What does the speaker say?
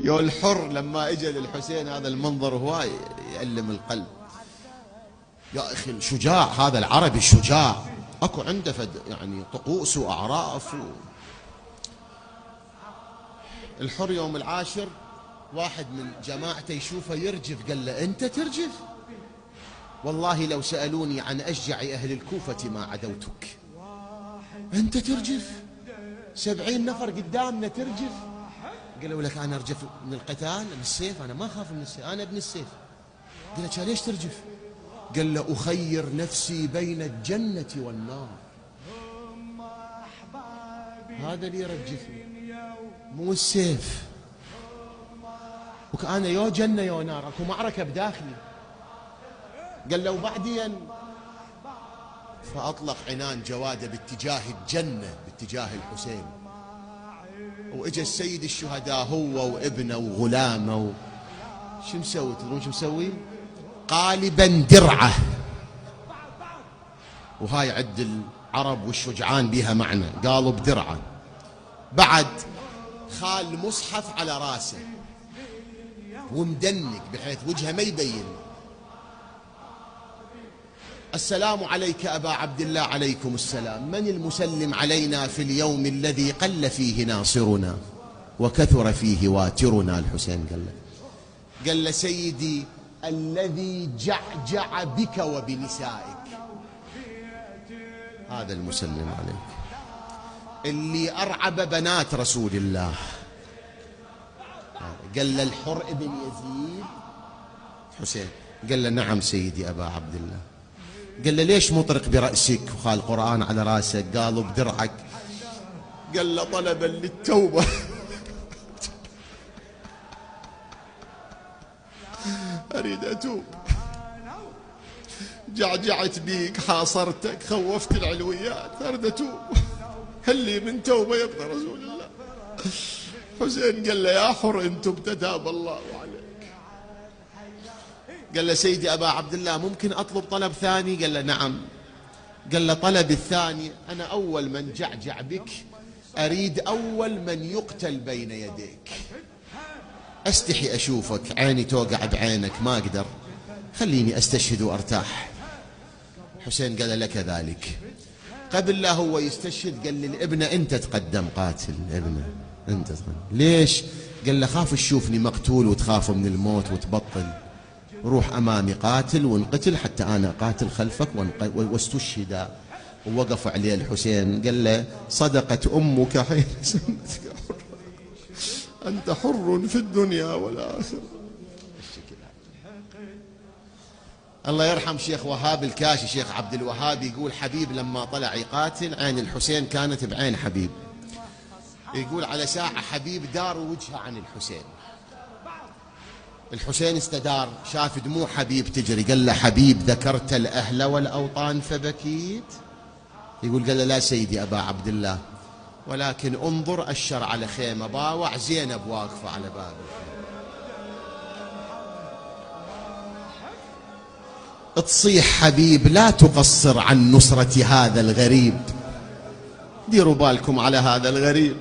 يا الحر لما اجى للحسين هذا المنظر هواي يألم القلب. يا اخي الشجاع هذا العربي الشجاع اكو عنده يعني طقوس واعراف الحر يوم العاشر واحد من جماعته يشوفه يرجف، قال له انت ترجف؟ والله لو سألوني عن اشجع اهل الكوفة ما عدوتك. انت ترجف؟ 70 نفر قدامنا ترجف؟ قالوا لك انا ارجف من القتال من السيف، انا ما اخاف من السيف، انا ابن السيف. قال له ليش ترجف؟ قال له اخير نفسي بين الجنة والنار. هذا اللي يرجفني مو السيف. وكأنا يا جنة يا نار، اكو معركة بداخلي. قال له وبعدين فاطلق عنان جواده باتجاه الجنة باتجاه الحسين. واجا السيد الشهداء هو وابنه وغلامه شو مسوي؟ تدرون شو مسوي؟ قالبا درعه. وهاي عد العرب والشجعان بها معنى، قالب درعه. بعد خال مصحف على راسه ومدنك بحيث وجهه ما يبين. السلام عليك أبا عبد الله. عليكم السلام. من المسلم علينا في اليوم الذي قل فيه ناصرنا وكثر فيه واترنا؟ الحسين قال له سيدي الذي جعجع بك وبنسائك، هذا المسلم عليك، اللي أرعب بنات رسول الله. قال له الحر ابن يزيد حسين. قال له نعم سيدي أبا عبد الله. قال له ليش مطرق برأسك وخال القرآن على راسك قالوا بدرعك؟ قال له طلبا للتوبة. أريد أتوب، جعجعت بيك، حاصرتك، خوفت العلويات، أريد أتوب، هل لي من توبة يا ابن رسول الله؟ حسين قال له يا حر إن تبت تاب الله عليك. قال له سيدي أبا عبد الله ممكن أطلب طلب ثاني؟ قال له نعم. قال له طلب الثاني أنا أول من جعجع بك أريد أول من يقتل بين يديك. أستحي أشوفك، عيني توقع بعينك ما أقدر، خليني أستشهد وأرتاح. حسين قال لك ذلك. قبل لا هو يستشهد قال للابنة أنت تقدم قاتل. ابنه أنت تقدم. ليش؟ قال له خاف تشوفني مقتول وتخاف من الموت وتبطل، روح أمامي قاتل وانقتل حتى أنا قاتل خلفك. واستشهد. ووقف عليه الحسين قال له صدقت أمك حين سمتك حر، أنت حر في الدنيا والآخرة. الله يرحم شيخ وهاب الكاشي، شيخ عبد الوهاب، يقول حبيب لما طلع يقاتل عين الحسين كانت بعين حبيب. يقول على ساعة حبيب دار وجهه عن الحسين. الحسين استدار شاف دموع حبيب تجري. قال له حبيب ذكرت الأهل والأوطان فبكيت؟ يقول قال له لا سيدي أبا عبد الله، ولكن انظر أشر على خيمة باوع زينب واقفة على باب الخيمة. تصيح حبيب لا تقصر عن نصرة هذا الغريب. ديروا بالكم على هذا الغريب.